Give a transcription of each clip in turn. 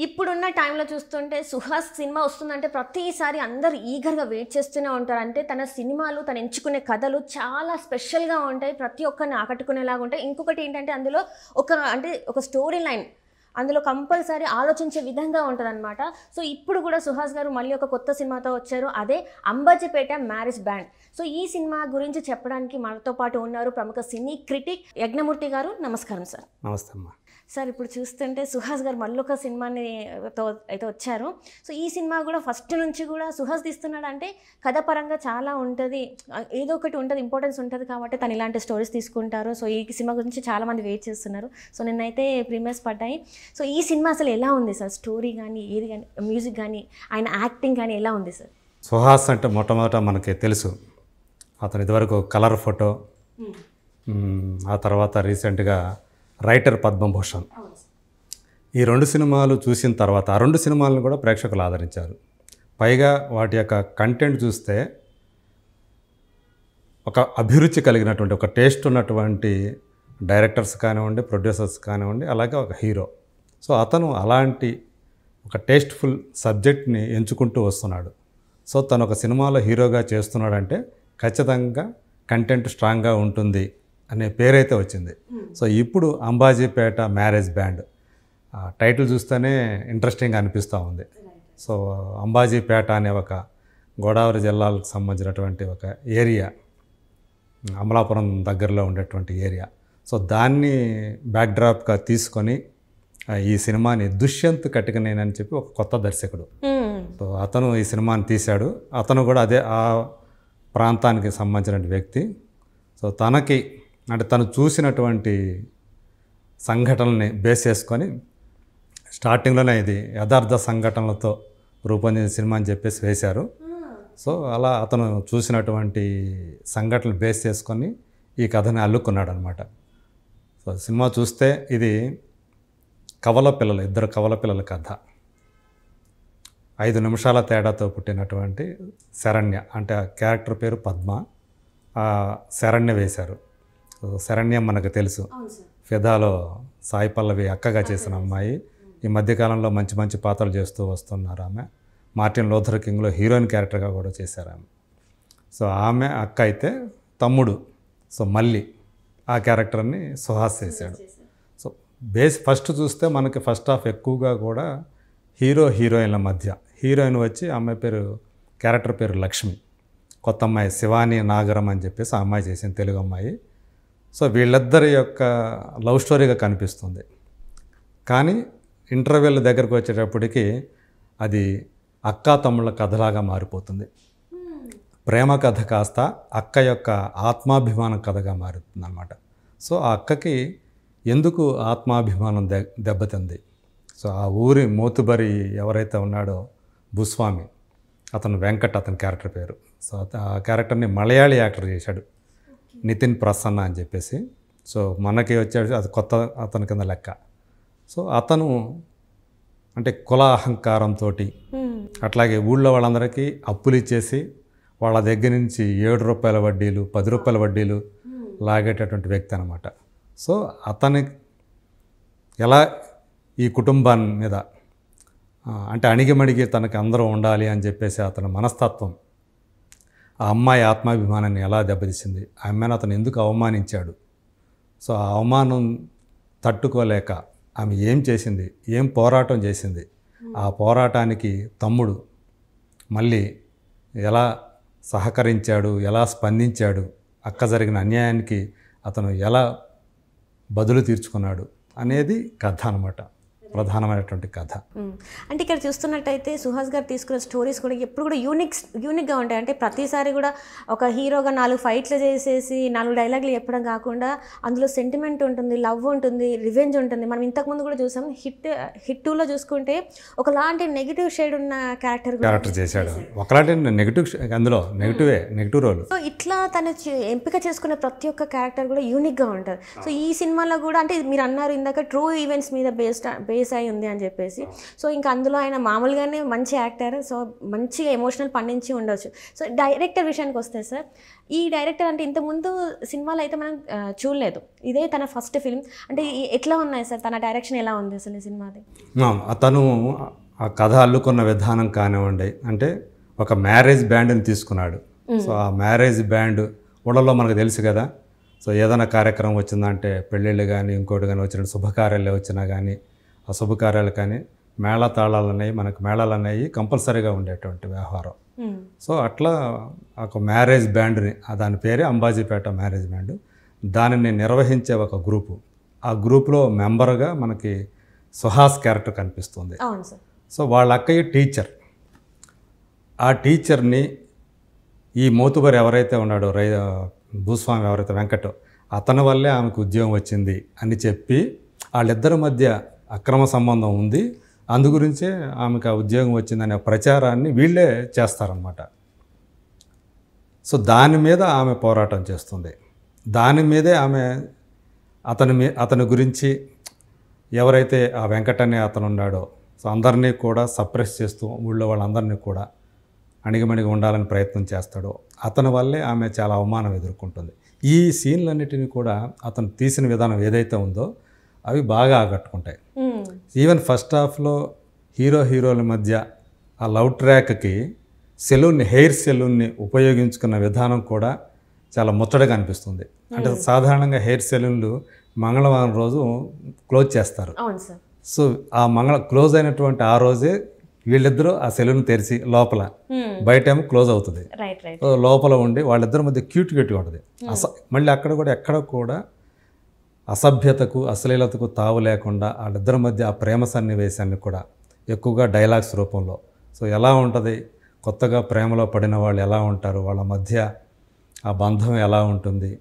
ఇప్పుడున్న టైంలో చూస్తుంటే సుహాస్ సినిమా వస్తుందంటే ప్రతిసారి అందరూ ఈగర్గా వెయిట్ చేస్తూనే ఉంటారు. అంటే తన సినిమాలు తను ఎంచుకునే కథలు చాలా స్పెషల్గా ఉంటాయి, ప్రతి ఒక్కరిని ఆకట్టుకునేలాగా ఉంటాయి. ఇంకొకటి ఏంటంటే అందులో ఒక స్టోరీ లైన్ అందులో కంపల్సరీ ఆలోచించే విధంగా ఉంటుందన్నమాట. సో ఇప్పుడు కూడా సుహాస్ గారు మళ్ళీ ఒక కొత్త సినిమాతో వచ్చారు, అదే అంబాజీపేట మ్యారేజ్ బ్యాండ్. సో ఈ సినిమా గురించి చెప్పడానికి మనతో పాటు ఉన్నారు ప్రముఖ సినీ క్రిటిక్ యజ్ఞమూర్తి గారు. నమస్కారం సార్. నమస్తే అమ్మా. సార్ ఇప్పుడు చూస్తుంటే సుహాస్ గారు మళ్ళీ ఒక సినిమాని అయితే వచ్చారు. సో ఈ సినిమా కూడా ఫస్ట్ నుంచి కూడా సుహాస్ తీస్తున్నాడు అంటే కథపరంగా చాలా ఉంటుంది, ఏదో ఒకటి ఉంటుంది, ఇంపార్టెన్స్ ఉంటుంది కాబట్టి తను ఇలాంటి స్టోరీస్ తీసుకుంటారు. సో ఈ సినిమా గురించి చాలామంది వెయిట్ చేస్తున్నారు. సో నిన్నైతే ప్రీమియర్స్ పడ్డాయి. సో ఈ సినిమా అసలు ఎలా ఉంది సార్? స్టోరీ కానీ ఏది కానీ మ్యూజిక్ కానీ ఆయన యాక్టింగ్ కానీ ఎలా ఉంది సార్? సుహాస్ అంటే మొట్టమొదట మనకి తెలుసు, అతను ఇదివరకు కలర్ ఫోటో, ఆ తర్వాత రీసెంట్గా రైటర్ పద్మభూషణ్, ఈ రెండు సినిమాలు చూసిన తర్వాత ఆ రెండు సినిమాలను కూడా ప్రేక్షకులు ఆదరించారు. పైగా వాటి యొక్క కంటెంట్ చూస్తే ఒక అభిరుచి కలిగినటువంటి, ఒక టేస్ట్ ఉన్నటువంటి డైరెక్టర్స్ కానివ్వండి, ప్రొడ్యూసర్స్ కానివ్వండి, అలాగే ఒక హీరో. సో అతను అలాంటి ఒక టేస్ట్ఫుల్ సబ్జెక్ట్ని ఎంచుకుంటూ వస్తున్నాడు. సో తను ఒక సినిమాలో హీరోగా చేస్తున్నాడంటే ఖచ్చితంగా కంటెంట్ స్ట్రాంగ్గా ఉంటుంది అనే పేరైతే వచ్చింది. సో ఇప్పుడు అంబాజీపేట మ్యారేజ్ బ్యాండ్ టైటిల్ చూస్తేనే ఇంట్రెస్టింగ్గా అనిపిస్తూ ఉంది. సో అంబాజీపేట అనే ఒక గోదావరి జిల్లాలకు సంబంధించినటువంటి ఒక ఏరియా, అమలాపురం దగ్గరలో ఉండేటువంటి ఏరియా. సో దాన్ని బ్యాక్డ్రాప్గా తీసుకొని ఈ సినిమాని దుష్యంత్ కటికనేనని చెప్పి ఒక కొత్త దర్శకుడు, సో అతను ఈ సినిమాని తీశాడు. అతను కూడా అదే ఆ ప్రాంతానికి సంబంధించిన వ్యక్తి. సో తనకి అంటే తను చూసినటువంటి సంఘటనల్ని బేస్ చేసుకొని స్టార్టింగ్లోనే ఇది యథార్థ సంఘటనలతో రూపొందించిన సినిమా అని చెప్పేసి వేశారు. సో అలా అతను చూసినటువంటి సంఘటనలు బేస్ చేసుకొని ఈ కథని అల్లుకున్నాడు అనమాట. సో సినిమా చూస్తే ఇది ఇద్దరు కవల పిల్లల కథ. 5 నిమిషాల తేడాతో పుట్టినటువంటి శరణ్య, అంటే ఆ క్యారెక్టర్ పేరు పద్మ, శరణ్య వేశారు. శరణ్యం మనకు తెలుసు, ఫిదాలో సాయి పల్లవి అక్కగా చేసిన అమ్మాయి. ఈ మధ్యకాలంలో మంచి మంచి పాత్రలు చేస్తూ వస్తున్నారు ఆమె. మార్టిన్ లూథర్ కింగ్లో హీరోయిన్ క్యారెక్టర్గా కూడా చేశారు ఆమె. సో ఆమె అక్క అయితే తమ్ముడు, సో మళ్ళీ ఆ క్యారెక్టర్ని సుహాస్ చేశాడు. సో ఫస్ట్ చూస్తే మనకి ఫస్ట్ హాఫ్ ఎక్కువగా కూడా హీరోయిన్ల మధ్య, హీరోయిన్ వచ్చి అమ్మాయి క్యారెక్టర్ పేరు లక్ష్మి, కొత్త అమ్మాయి శివాని నాగరం అని చెప్పేసి ఆ అమ్మాయి చేసిన తెలుగు అమ్మాయి. సో వీళ్ళిద్దరి యొక్క లవ్ స్టోరీగా కనిపిస్తుంది. కానీ ఇంటర్వెల్ దగ్గరకు వచ్చేటప్పటికి అది అక్కా తమ్ముళ్ళ కథలాగా మారిపోతుంది. ప్రేమ కథ కాస్త అక్క యొక్క ఆత్మాభిమాన కథగా మారుతుంది అన్నమాట. సో ఆ అక్కకి ఎందుకు ఆత్మాభిమానం దెబ్బతింది. సో ఆ ఊరి మోతుబరి ఎవరైతే ఉన్నాడో భూస్వామి, అతను వెంకట్, అతని క్యారెక్టర్ పేరు. సో ఆ క్యారెక్టర్ని మలయాళీ యాక్టర్ చేశాడు, నితిన్ ప్రసన్న అని చెప్పేసి. సో మనకి వచ్చాడు, అది కొత్త అతని కింద లెక్క. సో అతను అంటే కుల అహంకారంతో, అట్లాగే ఊళ్ళో వాళ్ళందరికీ అప్పులు ఇచ్చేసి వాళ్ళ దగ్గర నుంచి 7 రూపాయల వడ్డీలు, 10 రూపాయల వడ్డీలు లాగేటటువంటి వ్యక్తి అనమాట. సో అతని ఎలా ఈ కుటుంబాన్ని మీద అంటే అణిగిమణిగి తనకి అందరూ ఉండాలి అని చెప్పేసి అతని మనస్తత్వం, ఆ అమ్మాయి ఆత్మాభిమానాన్ని ఎలా దెబ్బతీసింది, ఆ అమ్మాయిని అతను ఎందుకు అవమానించాడు. సో ఆ అవమానం తట్టుకోలేక ఆమె ఏం చేసింది, ఏం పోరాటం చేసింది, ఆ పోరాటానికి తమ్ముడు మళ్ళీ ఎలా సహకరించాడు, ఎలా స్పందించాడు, అక్క జరిగిన అన్యాయానికి అతను ఎలా బదులు తీర్చుకున్నాడు అనేది కథ అన్నమాట, ప్రధానమైనటువంటి కథ. అంటే ఇక్కడ చూస్తున్నట్టయితే సుహాస్ గారు తీసుకున్న స్టోరీస్ కూడా ఎప్పుడు కూడా యూనిక్గా ఉంటాయి. అంటే ప్రతిసారి కూడా ఒక హీరోగా 4 ఫైట్లు చేసేసి 4 డైలాగులు చెప్పడం కాకుండా అందులో సెంటిమెంట్ ఉంటుంది, లవ్ ఉంటుంది, రివెంజ్ ఉంటుంది. మనం ఇంతకుముందు కూడా చూసాం హిట్ 2లో చూసుకుంటే ఒకలాంటి నెగిటివ్ షేడ్ ఉన్న క్యారెక్టర్ చేశాడు. ఒకలాంటి అందులో నెగిటివ్ రోల్. సో ఇట్లా తను ఎంపిక చేసుకునే ప్రతి ఒక్క క్యారెక్టర్ కూడా యూనిక్గా ఉంటుంది. సో ఈ సినిమాలో కూడా అంటే మీరు అన్నారు ఇందాక ట్రూ ఈవెంట్స్ మీద బేస్డ్ ఫేస్ అయి ఉంది అని చెప్పేసి. సో ఇంకా అందులో ఆయన మామూలుగానే మంచి యాక్టర్, సో మంచిగా ఎమోషనల్ పండించి ఉండొచ్చు. సో డైరెక్టర్ విషయానికి వస్తే సార్, ఈ డైరెక్టర్ అంటే ఇంతకుముందు సినిమాలు అయితే మనం చూడలేదు, ఇదే తన ఫస్ట్ ఫిల్మ్. అంటే ఎట్లా ఉన్నాయి సార్, తన డైరెక్షన్ ఎలా ఉంది అసలు ఈ సినిమాది? అతను ఆ కథ అల్లుకున్న విధానం కానివ్వండి, అంటే ఒక మ్యారేజ్ బ్యాండ్ని తీసుకున్నాడు. సో ఆ మ్యారేజ్ బ్యాండ్ ఊళ్ళలో మనకు తెలుసు కదా. సో ఏదైనా కార్యక్రమం వచ్చిందంటే, పెళ్ళిళ్ళు కానీ ఇంకోటి కానీ వచ్చిన శుభకార్యాలు వచ్చినా కానీ, ఆ శుభకార్యాలు కానీ మేళతాళాలు అనేవి, మనకు మేళాలు అనేవి కంపల్సరీగా ఉండేటువంటి వ్యవహారం. సో అట్లా ఒక మ్యారేజ్ బ్యాండ్ని, దాని పేరే అంబాజీపేట మ్యారేజ్ బ్యాండ్, దానిని నిర్వహించే ఒక గ్రూపు. ఆ గ్రూప్లో మెంబర్గా మనకి సుహాస్ క్యారెక్టర్ కనిపిస్తుంది. సో వాళ్ళ అక్కయ్య టీచర్. ఆ టీచర్ని ఈ మోతుబరి ఎవరైతే ఉన్నాడో భూస్వామి ఎవరైతే వెంకటో, అతని వల్లే ఆమెకు ఉద్యోగం వచ్చింది అని చెప్పి, వాళ్ళిద్దరి మధ్య అక్రమ సంబంధం ఉంది, అందు గురించే ఆమెకు ఆ ఉద్యోగం వచ్చిందనే ప్రచారాన్ని వీళ్ళే చేస్తారనమాట. సో దాని మీద ఆమె పోరాటం చేస్తుంది. దాని మీదే ఆమె అతని గురించి ఎవరైతే ఆ వెంకట అనే అతను ఉన్నాడో, సో అందరినీ కూడా సప్రెస్ చేస్తూ ఊళ్ళో వాళ్ళందరినీ కూడా అణిగిమణిగి ఉండాలని ప్రయత్నం చేస్తాడో, అతని వల్లే ఆమె చాలా అవమానం ఎదుర్కొంటుంది. ఈ సీన్లన్నిటినీ కూడా అతను తీసిన విధానం ఏదైతే ఉందో అవి బాగా ఆకట్టుకుంటాయి. ఈవెన్ ఫస్ట్ హాఫ్లో హీరోల మధ్య ఆ లవ్ ట్రాక్కి హెయిర్ సెలూన్ని ఉపయోగించుకున్న విధానం కూడా చాలా ముచ్చటగా అనిపిస్తుంది. అంటే సాధారణంగా హెయిర్ సెలూన్లు మంగళవారం రోజు క్లోజ్ చేస్తారు. సో ఆ క్లోజ్ అయినటువంటి ఆ రోజే వీళ్ళిద్దరూ ఆ సెలూన్ తెరిచి లోపల, బయట ఏమో క్లోజ్ అవుతుంది. లోపల ఉండి వాళ్ళిద్దరి మధ్య క్యూట్గా ఉంటుంది. మళ్ళీ అక్కడ కూడా ఎక్కడ కూడా అసభ్యతకు అశ్లీలతకు తావు లేకుండా వాళ్ళిద్దరి మధ్య ఆ ప్రేమ సన్నివేశాన్ని కూడా ఎక్కువగా డైలాగ్స్ రూపంలో, సో ఎలా ఉంటుంది, కొత్తగా ప్రేమలో పడిన వాళ్ళు ఎలా ఉంటారు, వాళ్ళ మధ్య ఆ బంధం ఎలా ఉంటుంది,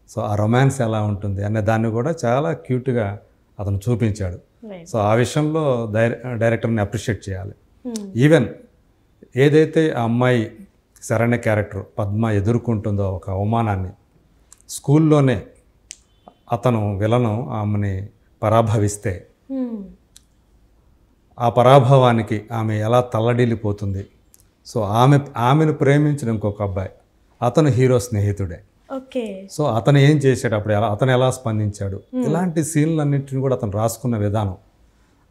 సో ఆ రొమాన్స్ ఎలా ఉంటుంది అనే దాన్ని కూడా చాలా క్యూట్గా అతను చూపించాడు. సో ఆ విషయంలో డైరెక్టర్ని అప్రిషియేట్ చేయాలి. ఈవెన్ ఏదైతే ఆ అమ్మాయి శరణ్య క్యారెక్టర్ పద్మ ఎదుర్కొంటుందో ఒక అవమానాన్ని, స్కూల్లోనే అతను విలను ఆమెని పరాభవిస్తే ఆ పరాభవానికి ఆమె ఎలా తల్లడిల్లిపోతుంది. సో ఆమెను ప్రేమించిన ఇంకొక అబ్బాయి, అతను హీరో స్నేహితుడే. సో అతను ఏం చేశాడు, అప్పుడు అతను ఎలా స్పందించాడు, ఇలాంటి సీన్లన్నింటిని కూడా అతను రాసుకున్న విధానం.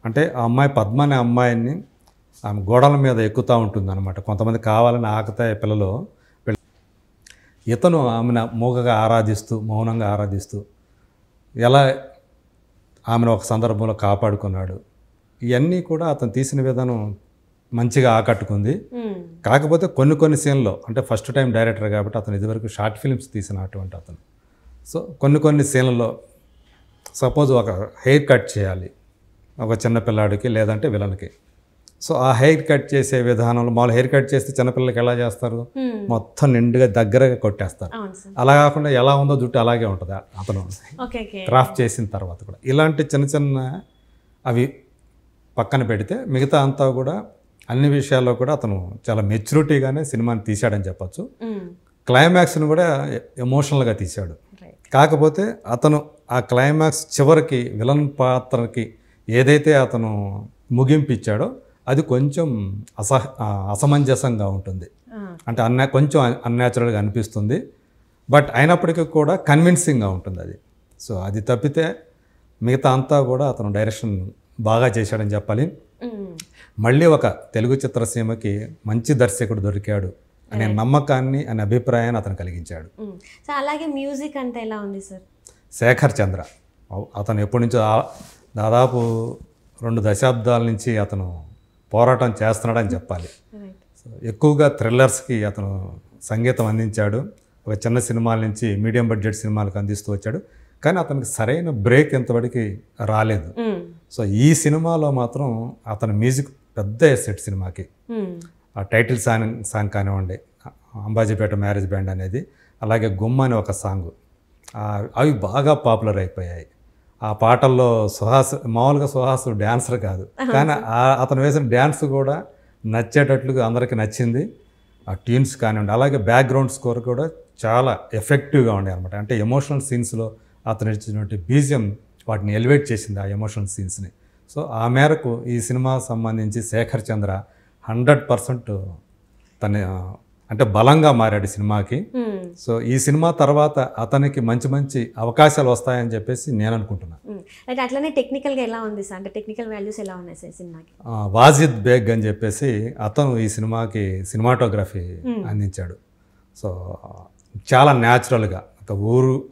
అంటే ఆ అమ్మాయి పద్మ అనే అమ్మాయిని ఆమె గోడల మీద ఎక్కుతూ ఉంటుంది అనమాట. కొంతమంది కావాలని ఆకుతాయి పిల్లలు. ఇతను ఆమెను మూగగా ఆరాధిస్తూ, మౌనంగా ఆరాధిస్తూ ఎలా ఆమెను ఒక సందర్భంలో కాపాడుకున్నాడు. ఇవన్నీ కూడా అతను తీసిన విధానం మంచిగా ఆకట్టుకుంది. కాకపోతే కొన్ని సీన్లో, అంటే ఫస్ట్ టైం డైరెక్టర్ కాబట్టి అతను ఇదివరకు షార్ట్ ఫిల్మ్స్ తీసినటువంటి అతను. సో కొన్ని సీన్లలో సపోజ్ ఒక హెయిర్ కట్ చేయాలి ఒక చిన్నపిల్లాడికి లేదంటే విలన్కి. సో ఆ హెయిర్ కట్ చేసే విధానంలో, మామూలు హెయిర్ కట్ చేస్తే చిన్నపిల్లలకి ఎలా చేస్తారు, మొత్తం నిండుగా దగ్గరగా కొట్టేస్తారు. అలా కాకుండా ఎలా ఉందో జుట్టు అలాగే ఉంటుంది అతను క్రాఫ్ట్ చేసిన తర్వాత కూడా. ఇలాంటి చిన్న అవి పక్కన పెడితే మిగతా అంతా కూడా అన్ని విషయాల్లో కూడా అతను చాలా మెచ్యూరిటీగానే సినిమాని తీశాడని చెప్పచ్చు. క్లైమాక్స్ని కూడా ఎమోషనల్గా తీశాడు. కాకపోతే అతను ఆ క్లైమాక్స్ చివరికి విలన్ పాత్రకి ఏదైతే అతను ముగింపు ఇచ్చాడో అది కొంచెం అసమంజసంగా ఉంటుంది. అంటే కొంచెం అన్యాచురల్గా అనిపిస్తుంది. బట్ అయినప్పటికీ కూడా కన్విన్సింగ్గా ఉంటుంది అది. సో అది తప్పితే మిగతా అంతా కూడా అతను డైరెక్షన్ బాగా చేశాడని చెప్పాలి. మళ్ళీ ఒక తెలుగు చిత్రసీమకి మంచి దర్శకుడు దొరికాడు అనే నమ్మకాన్ని, అనే అభిప్రాయాన్ని అతను కలిగించాడు. సో అలాగే మ్యూజిక్ అంతా ఎలా ఉంది సార్? శేఖర్ చంద్ర అతను ఎప్పటి నుంచో దాదాపు 2 దశాబ్దాల నుంచి అతను పోరాటం చేస్తున్నాడని చెప్పాలి. ఎక్కువగా థ్రిల్లర్స్కి అతను సంగీతం అందించాడు. ఒక చిన్న సినిమాల నుంచి మీడియం బడ్జెట్ సినిమాలకు అందిస్తూ వచ్చాడు. కానీ అతనికి సరైన బ్రేక్ ఎంతవరకు రాలేదు. సో ఈ సినిమాలో మాత్రం అతని మ్యూజిక్ పెద్ద ఎసెట్ సినిమాకి. ఆ టైటిల్ సాంగ్ కానివ్వండి, అంబాజీపేట మ్యారేజ్ బ్యాండ్ అనేది, అలాగే గుమ్మ అనే ఒక సాంగ్, అవి బాగా పాపులర్ అయిపోయాయి. ఆ పాటల్లో మామూలుగా సుహాస్ డ్యాన్సర్ కాదు, కానీ అతను వేసిన డ్యాన్స్ కూడా నచ్చేటట్లుగా అందరికీ నచ్చింది. ఆ ట్యూన్స్ కానివ్వండి, అలాగే బ్యాక్గ్రౌండ్ స్కోర్ కూడా చాలా ఎఫెక్టివ్గా ఉండే అనమాట. అంటే ఎమోషనల్ సీన్స్లో అతను ఇచ్చినటువంటి బీజియం వాటిని ఎలివేట్ చేసింది, ఆ ఎమోషనల్ సీన్స్ని. సో సో ఆ మేరకు ఈ సినిమా సంబంధించి శేఖర్ చంద్ర 100% తన అంటే బలంగా మారాడు సినిమాకి. సో ఈ సినిమా తర్వాత అతనికి మంచి మంచి అవకాశాలు వస్తాయని చెప్పేసి నేను అనుకుంటున్నాను. లైక్ అట్లనే టెక్నికల్గా ఎలా ఉంది సార్, అంటే టెక్నికల్ వాల్యూస్ ఎలా ఉన్నాయి సార్ సినిమాకి? వాజిద్ బేగ్ అని చెప్పేసి అతను ఈ సినిమాకి సినిమాటోగ్రఫీ అందించాడు. సో చాలా న్యాచురల్గా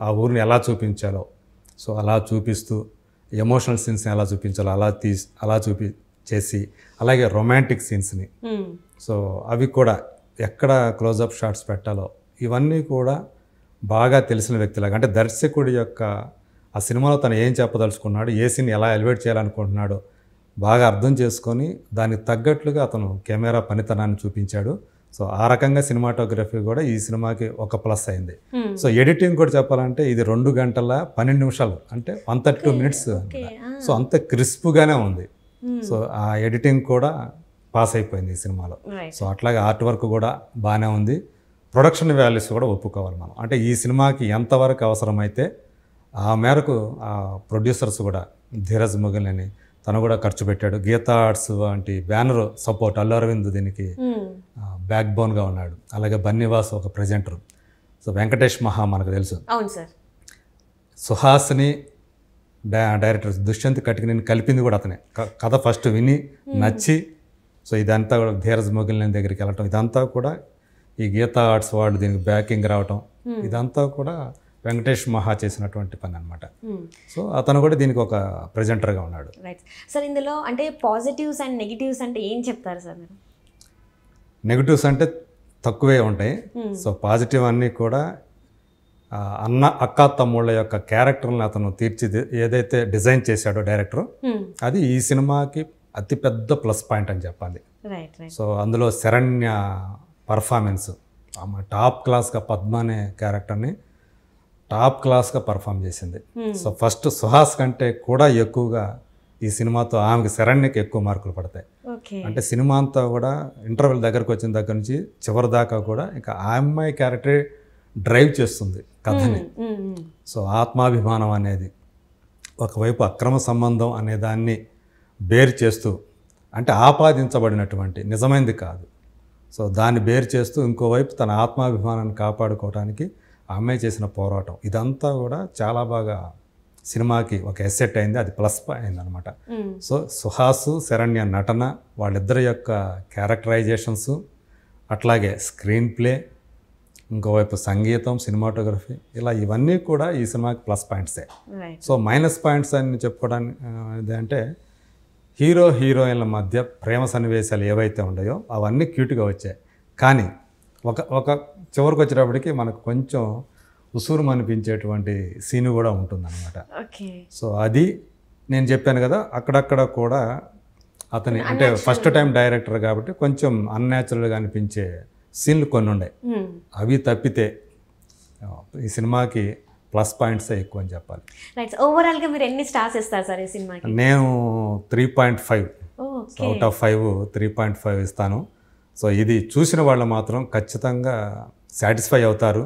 ఆ ఊరిని ఎలా చూపించాలో సో అలా చూపిస్తూ, ఎమోషనల్ సీన్స్ని ఎలా చూపించాలో అలా చేసి, అలాగే రొమాంటిక్ సీన్స్ని సో అవి కూడా ఎక్కడ క్లోజప్ షాట్స్ పెట్టాలో ఇవన్నీ కూడా బాగా తెలిసిన వ్యక్తిలాగా, అంటే దర్శకుడి యొక్క ఆ సినిమాలో తను ఏం చెప్పదలుచుకున్నాడు, ఏ సీన్ ఎలా ఎలివేట్ చేయాలనుకుంటున్నాడో బాగా అర్థం చేసుకొని దానికి తగ్గట్లుగా అతను కెమెరా పనితనాన్ని చూపించాడు. సో ఆ రకంగా సినిమాటోగ్రఫీ కూడా ఈ సినిమాకి ఒక ప్లస్ అయింది. సో ఎడిటింగ్ కూడా చెప్పాలంటే ఇది 2 గంటల 12 నిమిషాలు, అంటే 132 మినిట్స్. సో అంత క్రిస్ప్గానే ఉంది. సో ఆ ఎడిటింగ్ కూడా పాస్ అయిపోయింది ఈ సినిమాలో. సో అట్లాగే ఆర్ట్ వర్క్ కూడా బాగానే ఉంది. ప్రొడక్షన్ వాల్యూస్ కూడా ఒప్పుకోవాలి మనం. అంటే ఈ సినిమాకి ఎంతవరకు అవసరమైతే ఆ మేరకు ఆ ప్రొడ్యూసర్స్ కూడా ధీరజ్ ముగిల్ అని తను కూడా ఖర్చు పెట్టాడు. గీతా ఆర్ట్స్ వంటి బ్యానర్ సపోర్ట్, అల్లు అరవింద్ దీనికి బ్యాక్ బోన్గా ఉన్నాడు. అలాగే బన్నీవాస్ ఒక ప్రెజెంటర్. సో వెంకటేష్ మహా మనకు తెలుసు. అవును సార్. సుహాస్ని డైరెక్టర్ దుష్యంత్ కటికని కలిపింది కూడా అతనే. కథ ఫస్ట్ విని నచ్చి సో ఇదంతా కూడా ధీరజ్ మొగిలిన దగ్గరికి వెళ్ళటం, ఇదంతా కూడా ఈ గీతా ఆర్ట్స్ వాళ్ళు దీనికి బ్యాకింగ్ రావటం, ఇదంతా కూడా వెంకటేష్ మహా చేసినటువంటి పని అనమాట. సో అతను కూడా దీనికి ఒక ప్రెజెంటర్గా ఉన్నాడు. Right sir. ఇందులో అంటే పాజిటివ్స్ అండ్ నెగిటివ్స్ అంటే ఏం చెప్తారు సార్ మీరు? నెగిటివ్స్ అంటే తక్కువే ఉంటాయి. సో పాజిటివ్ అన్నీ కూడా అక్క తమ్ముళ్ళ యొక్క క్యారెక్టర్ని అతను ఏదైతే డిజైన్ చేశాడో డైరెక్టర్, అది ఈ సినిమాకి అతిపెద్ద ప్లస్ పాయింట్ అని చెప్పాలి. సో అందులో శరణ్య పర్ఫార్మెన్స్ టాప్ క్లాస్గా, పద్మ అనే క్యారెక్టర్ని టాప్ క్లాస్గా పర్ఫామ్ చేసింది. సో ఫస్ట్ సుహాస్ కంటే కూడా ఎక్కువగా ఈ సినిమాతో ఆమెకి శరణ్యకి ఎక్కువ మార్కులు పడతాయి. అంటే సినిమా అంతా కూడా ఇంటర్వెల్ దగ్గరకు వచ్చిన దగ్గర నుంచి చివరి దాకా కూడా ఇక ఆ అమ్మాయి క్యారెక్టరే డ్రైవ్ చేస్తుంది కథని. సో ఆత్మాభిమానం అనేది ఒకవైపు అక్రమ సంబంధం అనే దాన్ని బేర్ చేస్తూ, అంటే ఆపాదించబడినటువంటి నిజమైనది కాదు, సో దాన్ని బేర్ చేస్తూ ఇంకోవైపు తన ఆత్మాభిమానాన్ని కాపాడుకోవడానికి ఆ అమ్మాయి చేసిన పోరాటం, ఇదంతా కూడా చాలా బాగా సినిమాకి ఒక ఎసెట్ అయింది. అది ప్లస్ అయింది అనమాట. సో సుహాసు శరణ్య నటన, వాళ్ళిద్దరి యొక్క క్యారెక్టరైజేషన్స్, అట్లాగే స్క్రీన్ ప్లే, ఇంకోవైపు సంగీతం, సినిమాటోగ్రఫీ, ఇలా ఇవన్నీ కూడా ఈ సినిమాకి ప్లస్ పాయింట్సే. సో మైనస్ పాయింట్స్ అని చెప్పుకోవడానికి అంటే హీరోయిన్ల మధ్య ప్రేమ సన్నివేశాలు ఏవైతే ఉన్నాయో అవన్నీ క్యూట్గా వచ్చాయి. కానీ ఒక చివరికి వచ్చేటప్పటికి మనకు కొంచెం ఉసూరు అనిపించేటువంటి సీన్ కూడా ఉంటుందన్నమాట. సో అది నేను చెప్పాను కదా, అక్కడక్కడ కూడా అతని అంటే ఫస్ట్ టైం డైరెక్టర్ కాబట్టి కొంచెం అన్యాచురల్గా అనిపించే సీన్లు కొన్ని ఉన్నాయి. అవి తప్పితే ఈ సినిమాకి ప్లస్ పాయింట్స్ ఎక్కువ అని చెప్పాలి. ఓవరాల్గా మీరు ఎన్ని స్టార్స్ ఇస్తారు సార్ ఈ సినిమాకి? నేను 3.5 అవుట్ ఆఫ్ 5 3.5 ఇస్తాను. సో ఇది చూసిన వాళ్ళు మాత్రం ఖచ్చితంగా సాటిస్ఫై అవుతారు.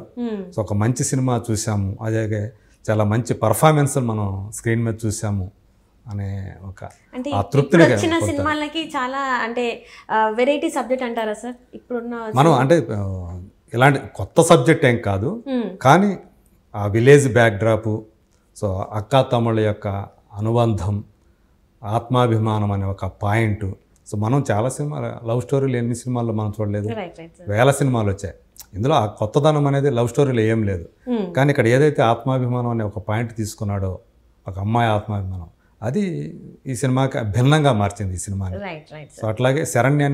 సో ఒక మంచి సినిమా చూసాము, అలాగే చాలా మంచి పర్ఫార్మెన్స్ మనం స్క్రీన్ మీద చూసాము అనే ఒక తృప్తిని వచ్చిన సినిమాలకి చాలా అంటే వెరైటీ సబ్జెక్ట్ అంటారా సార్ ఇప్పుడున్న? మనం అంటే ఇలాంటి కొత్త సబ్జెక్ట్ ఏం కాదు, కానీ ఆ విలేజ్ బ్యాక్డ్రాపు, సో అక్కా తమ్ముళ్ళ యొక్క అనుబంధం, ఆత్మాభిమానం అనే ఒక పాయింట్. సో మనం చాలా సినిమాలు, లవ్ స్టోరీలు ఎన్ని సినిమాల్లో మనం చూడలేదు, వేల సినిమాలు వచ్చాయి. ఇందులో ఆ కొత్తదనం అనేది లవ్ స్టోరీలో ఏం లేదు. కానీ ఇక్కడ ఏదైతే ఆత్మాభిమానం అనే ఒక పాయింట్ తీసుకున్నాడో, ఒక అమ్మాయి ఆత్మాభిమానం, అది ఈ సినిమాకి భిన్నంగా మార్చింది ఈ సినిమాని. సో అట్లాగే శరణ్య